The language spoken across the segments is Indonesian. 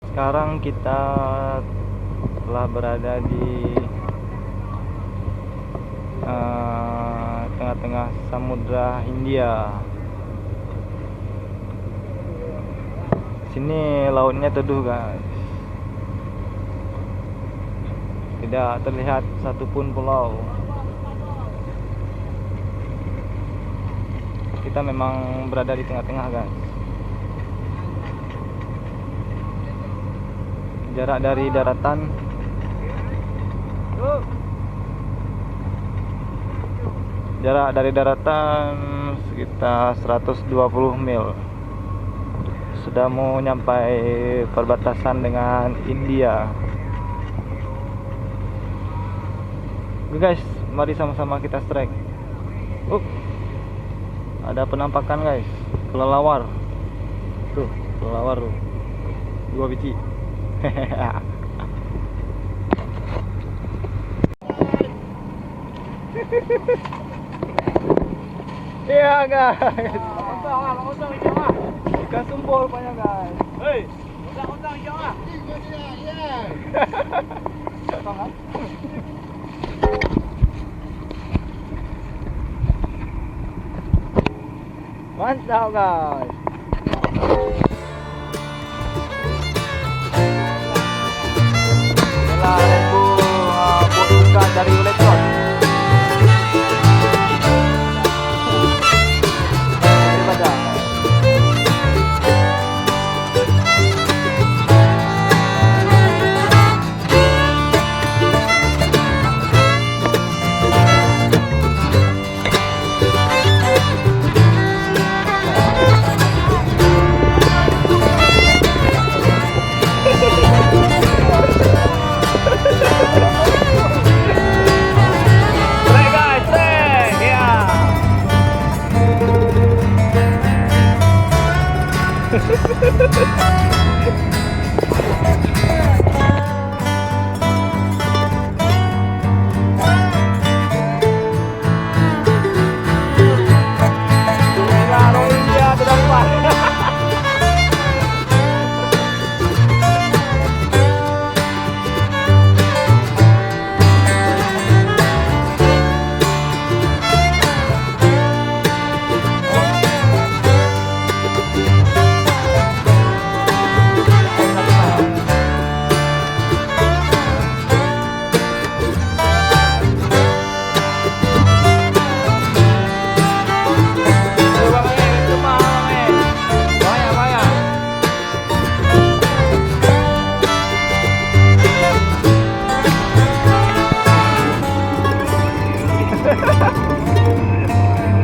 Sekarang kita telah berada di tengah-tengah Samudra Hindia. Sini lautnya teduh, guys. Tidak terlihat satupun pulau. Kita memang berada di tengah-tengah, guys. Jarak dari daratan sekitar 120 mil. Sudah mau nyampai perbatasan dengan India. Oke guys, mari sama-sama kita strike. Ada penampakan, guys, kelelawar. Tuh, kelelawar tuh. 2 biji. Iya, guys. Ikan sumpul banyak, guys. Hei, undang hijau ah. Iya. Mantap, guys. Inilah lembu bot ikan dari Ulekron.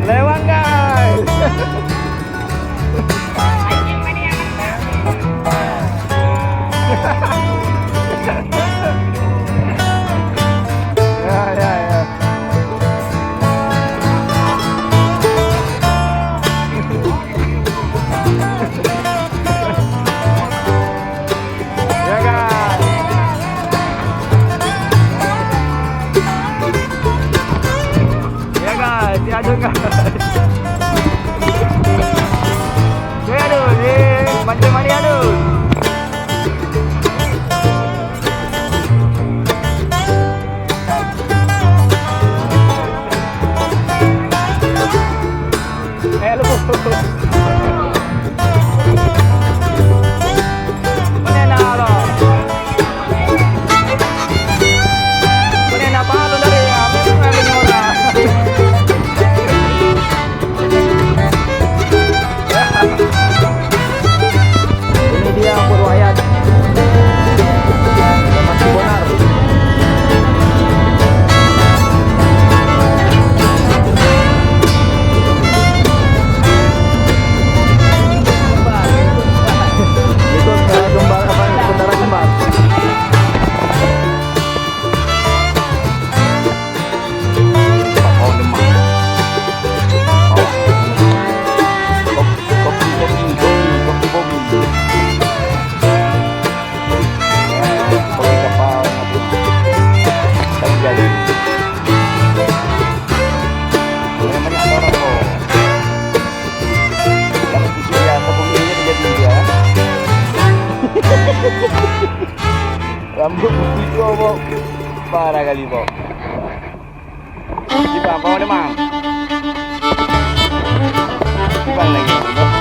Lewat, guys. Ya. Ya, guys. Ya, guys, diajak, guys. Aduh, macam mana, aduh. Ini dia Rambut putih kau Bob. Parah kali Bob. Di bawah dia mang. Di bawah lagi.